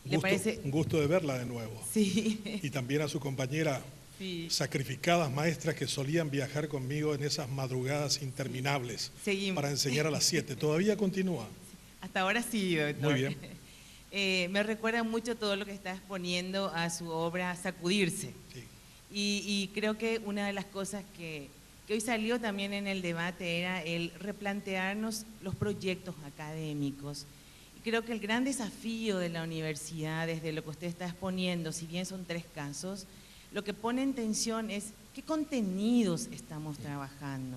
¿le parece?
Un gusto de verla de nuevo.
Sí.
Y también a su compañera,
Sí.
sacrificadas maestras que solían viajar conmigo en esas madrugadas interminables.
Seguimos.
Para enseñar a las 7. ¿Todavía continúa?
Hasta ahora sí, doctor.
Muy bien.
Me recuerda mucho todo lo que está exponiendo a su obra Sacudirse.
Sí.
Y creo que una de las cosas que hoy salió también en el debate era el replantearnos los proyectos académicos. Y creo que el gran desafío de la universidad, desde lo que usted está exponiendo, si bien son 3 casos, lo que pone en tensión es qué contenidos estamos trabajando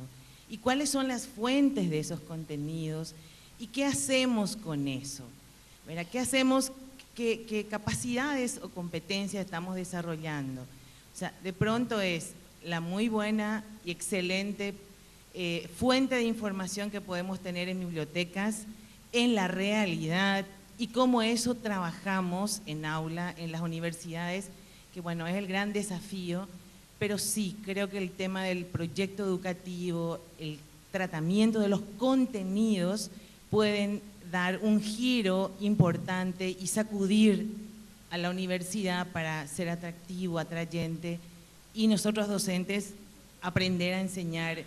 y cuáles son las fuentes de esos contenidos y qué hacemos con eso. ¿Verdad? ¿Qué hacemos? ¿Qué capacidades o competencias estamos desarrollando? O sea, de pronto es la muy buena y excelente fuente de información que podemos tener en bibliotecas, en la realidad y cómo eso trabajamos en aula, en las universidades, que bueno, es el gran desafío, pero sí, creo que el tema del proyecto educativo, el tratamiento de los contenidos pueden dar un giro importante y sacudir a la universidad para ser atractivo, atrayente, y nosotros docentes aprender a enseñar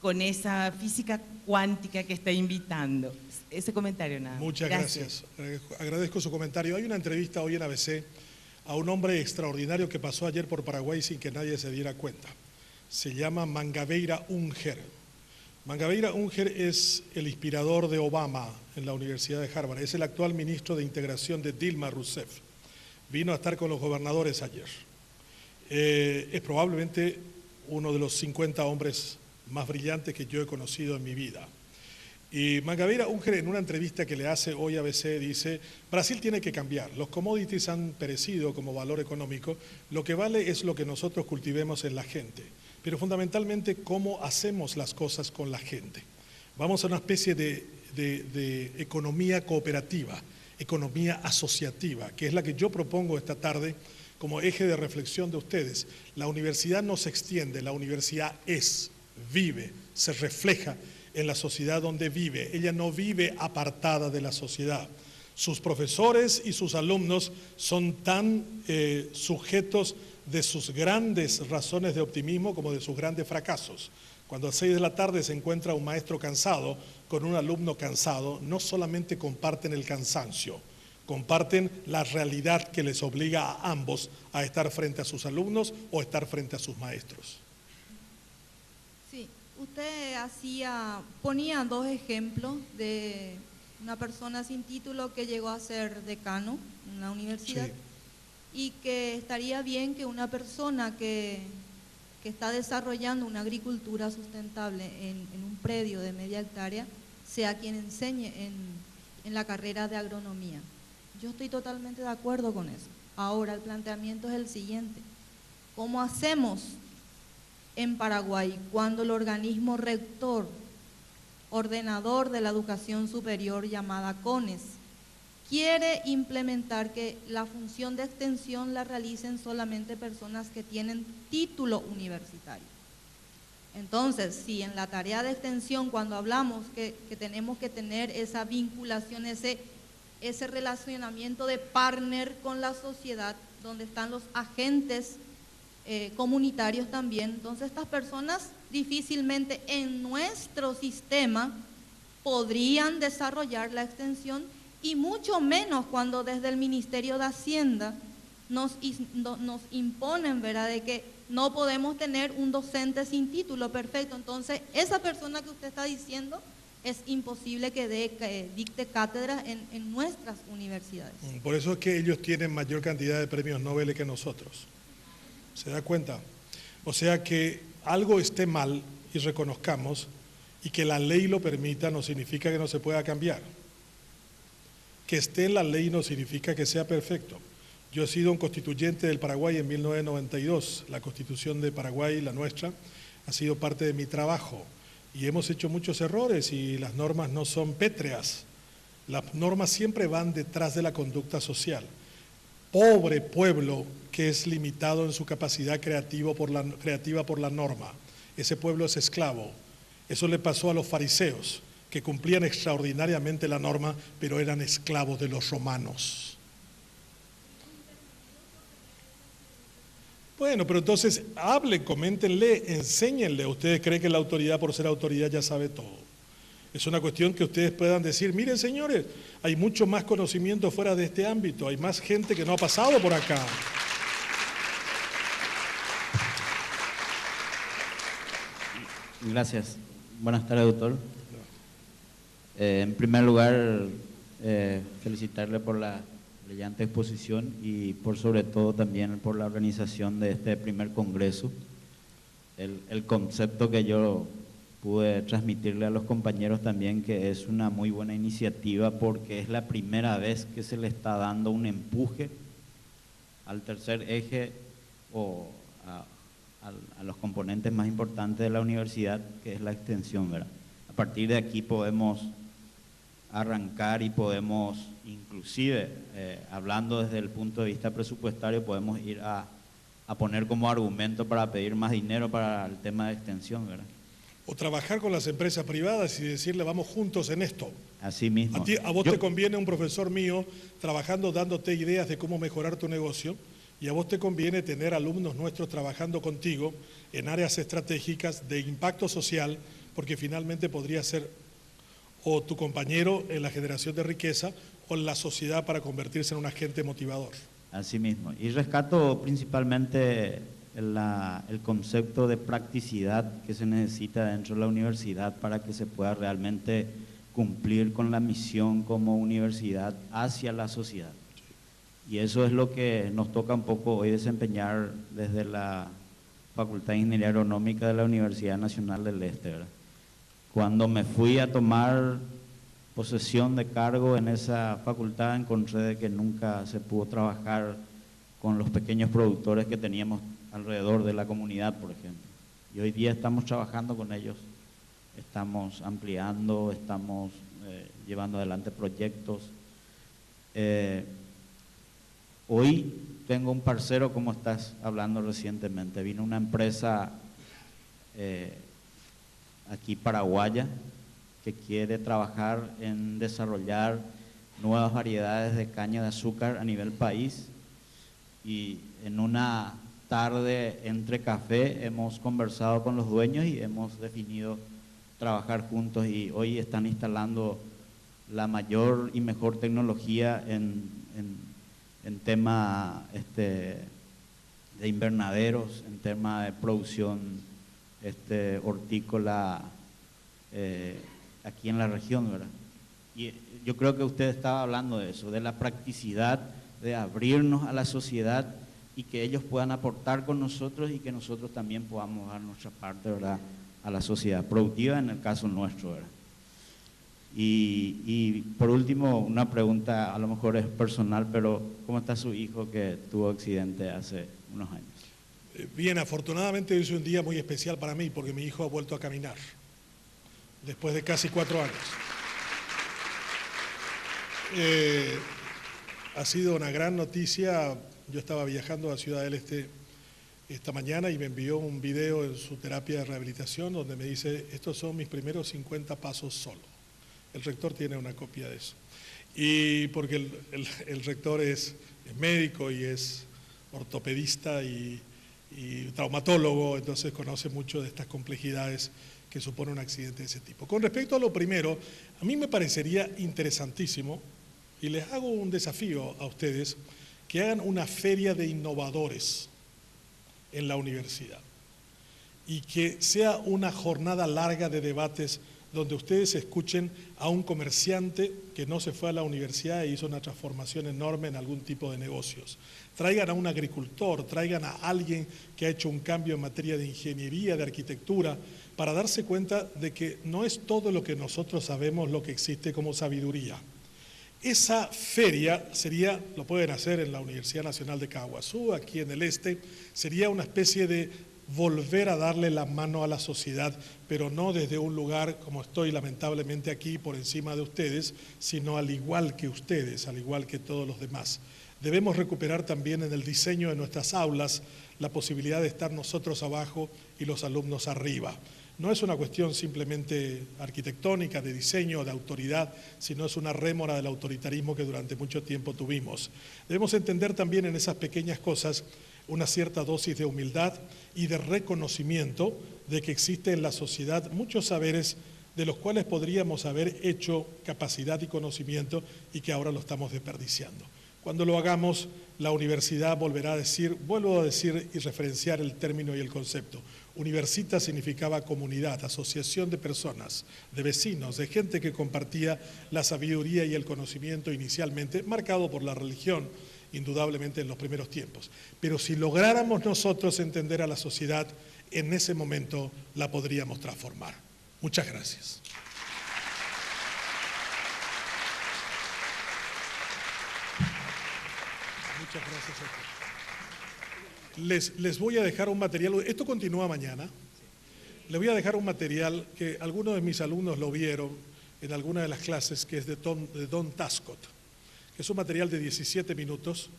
con esa física cuántica que está invitando. Ese comentario nada más.
Muchas gracias. Agradezco su comentario. Hay una entrevista hoy en ABC a un hombre extraordinario que pasó ayer por Paraguay sin que nadie se diera cuenta. Se llama Mangabeira Unger. Mangabeira Unger es el inspirador de Obama en la Universidad de Harvard. Es el actual ministro de Integración de Dilma Rousseff. Vino a estar con los gobernadores ayer. Es probablemente uno de los 50 hombres más brillantes que yo he conocido en mi vida. Y Mangabeira Unger, en una entrevista que le hace hoy a ABC, dice: Brasil tiene que cambiar, los commodities han perecido como valor económico, lo que vale es lo que nosotros cultivemos en la gente, pero fundamentalmente cómo hacemos las cosas con la gente. Vamos a una especie de economía cooperativa, economía asociativa, que es la que yo propongo esta tarde como eje de reflexión de ustedes. La universidad no se extiende, la universidad es, vive, se refleja en la sociedad donde vive. Ella no vive apartada de la sociedad. Sus profesores y sus alumnos son tan sujetos de sus grandes razones de optimismo como de sus grandes fracasos. Cuando a 6 de la tarde se encuentra un maestro cansado con un alumno cansado, no solamente comparten el cansancio, comparten la realidad que les obliga a ambos a estar frente a sus alumnos o estar frente a sus maestros.
Sí, usted ponía 2 ejemplos de una persona sin título que llegó a ser decano en una universidad,
Sí.
Y que estaría bien que una persona que está desarrollando una agricultura sustentable en un predio de media hectárea sea quien enseñe en la carrera de agronomía. Yo estoy totalmente de acuerdo con eso. Ahora el planteamiento es el siguiente: ¿cómo hacemos en Paraguay cuando el organismo rector, ordenador de la educación superior llamada CONES, quiere implementar que la función de extensión la realicen solamente personas que tienen título universitario. Entonces, si en la tarea de extensión, cuando hablamos que tenemos que tener esa vinculación, ese relacionamiento de partner con la sociedad, donde están los agentes comunitarios también, entonces estas personas difícilmente en nuestro sistema podrían desarrollar la extensión, y mucho menos cuando desde el Ministerio de Hacienda nos imponen, ¿verdad?, de que no podemos tener un docente sin título. Perfecto, entonces esa persona que usted está diciendo es imposible que dicte cátedras en nuestras universidades.
Por eso es que ellos tienen mayor cantidad de premios Nobel que nosotros. ¿Se da cuenta? O sea, que algo esté mal y reconozcamos, y que la ley lo permita, no significa que no se pueda cambiar. Que esté en la ley no significa que sea perfecto. Yo he sido un constituyente del Paraguay en 1992. La Constitución de Paraguay, la nuestra, ha sido parte de mi trabajo. Y hemos hecho muchos errores y las normas no son pétreas. Las normas siempre van detrás de la conducta social. Pobre pueblo que es limitado en su capacidad creativa por la norma. Ese pueblo es esclavo. Eso le pasó a los fariseos, que cumplían extraordinariamente la norma, pero eran esclavos de los romanos. Bueno, pero entonces hablen, coméntenle, enséñenle. Ustedes creen que la autoridad, por ser autoridad, ya sabe todo. Es una cuestión que ustedes puedan decir, miren señores, hay mucho más conocimiento fuera de este ámbito, hay más gente que no ha pasado por acá.
Gracias. Buenas tardes, doctor. En primer lugar, felicitarle por la brillante exposición y por sobre todo también por la organización de este primer congreso. El concepto que yo pude transmitirle a los compañeros también, que es una muy buena iniciativa porque es la primera vez que se le está dando un empuje al tercer eje o a los componentes más importantes de la universidad, que es la extensión, ¿verdad? A partir de aquí podemos arrancar y podemos, inclusive, hablando desde el punto de vista presupuestario, podemos ir a poner como argumento para pedir más dinero para el tema de extensión, ¿verdad?
O trabajar con las empresas privadas y decirle, vamos juntos en esto.
Así mismo.
A vos te conviene un profesor mío trabajando, dándote ideas de cómo mejorar tu negocio, y a vos te conviene tener alumnos nuestros trabajando contigo en áreas estratégicas de impacto social, porque finalmente podría ser o tu compañero en la generación de riqueza o en la sociedad para convertirse en un agente motivador.
Así mismo. Y rescato principalmente el concepto de practicidad que se necesita dentro de la universidad para que se pueda realmente cumplir con la misión como universidad hacia la sociedad. Y eso es lo que nos toca un poco hoy desempeñar desde la Facultad de Ingeniería Agronómica de la Universidad Nacional del Este, ¿verdad? Cuando me fui a tomar posesión de cargo en esa facultad, encontré de que nunca se pudo trabajar con los pequeños productores que teníamos alrededor de la comunidad, por ejemplo. Y hoy día estamos trabajando con ellos, estamos ampliando, estamos llevando adelante proyectos. Hoy tengo un parcero, como estás hablando recientemente, vino una empresa aquí paraguaya que quiere trabajar en desarrollar nuevas variedades de caña de azúcar a nivel país, y en una tarde entre café hemos conversado con los dueños y hemos definido trabajar juntos, y hoy están instalando la mayor y mejor tecnología en tema de invernaderos, en tema de producción hortícola aquí en la región, ¿verdad? Y yo creo que usted estaba hablando de eso, de la practicidad, de abrirnos a la sociedad y que ellos puedan aportar con nosotros y que nosotros también podamos dar nuestra parte, ¿verdad?, a la sociedad productiva, en el caso nuestro, ¿verdad? Y por último, una pregunta, a lo mejor es personal, pero ¿cómo está su hijo que tuvo accidente hace unos años?
Bien, afortunadamente hoy es un día muy especial para mí porque mi hijo ha vuelto a caminar después de casi 4 años. Ha sido una gran noticia. Yo estaba viajando a Ciudad del Este esta mañana y me envió un video en su terapia de rehabilitación donde me dice, estos son mis primeros 50 pasos solo. El rector tiene una copia de eso. Y porque el rector es médico y es ortopedista y traumatólogo, entonces conoce mucho de estas complejidades que supone un accidente de ese tipo. Con respecto a lo primero, a mí me parecería interesantísimo, y les hago un desafío a ustedes, que hagan una feria de innovadores en la universidad y que sea una jornada larga de debates donde ustedes escuchen a un comerciante que no se fue a la universidad e hizo una transformación enorme en algún tipo de negocios. Traigan a un agricultor, traigan a alguien que ha hecho un cambio en materia de ingeniería, de arquitectura, para darse cuenta de que no es todo lo que nosotros sabemos lo que existe como sabiduría. Esa feria sería, lo pueden hacer en la Universidad Nacional de Caguazú, aquí en el este, sería una especie de volver a darle la mano a la sociedad, pero no desde un lugar como estoy lamentablemente aquí por encima de ustedes, sino al igual que ustedes, al igual que todos los demás. Debemos recuperar también en el diseño de nuestras aulas la posibilidad de estar nosotros abajo y los alumnos arriba. No es una cuestión simplemente arquitectónica, de diseño, de autoridad, sino es una rémora del autoritarismo que durante mucho tiempo tuvimos. Debemos entender también en esas pequeñas cosas una cierta dosis de humildad y de reconocimiento de que existe en la sociedad muchos saberes de los cuales podríamos haber hecho capacidad y conocimiento y que ahora lo estamos desperdiciando. Cuando lo hagamos, la universidad volverá a decir, vuelvo a decir y referenciar el término y el concepto. Universita significaba comunidad, asociación de personas, de vecinos, de gente que compartía la sabiduría y el conocimiento inicialmente, marcado por la religión, indudablemente en los primeros tiempos. Pero si lográramos nosotros entender a la sociedad, en ese momento la podríamos transformar. Muchas gracias. Muchas gracias a ustedes. Les voy a dejar un material, esto continúa mañana, les voy a dejar un material que algunos de mis alumnos lo vieron en alguna de las clases, que es de Don Tascott, que es un material de 17 minutos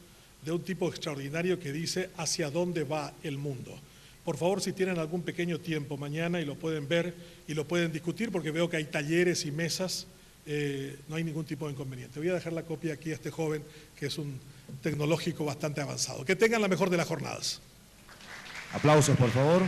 de un tipo extraordinario que dice hacia dónde va el mundo. Por favor, si tienen algún pequeño tiempo mañana y lo pueden ver y lo pueden discutir, porque veo que hay talleres y mesas, no hay ningún tipo de inconveniente. Voy a dejar la copia aquí a este joven, que es un tecnológico bastante avanzado. Que tengan la mejor de las jornadas.
Aplausos, por favor.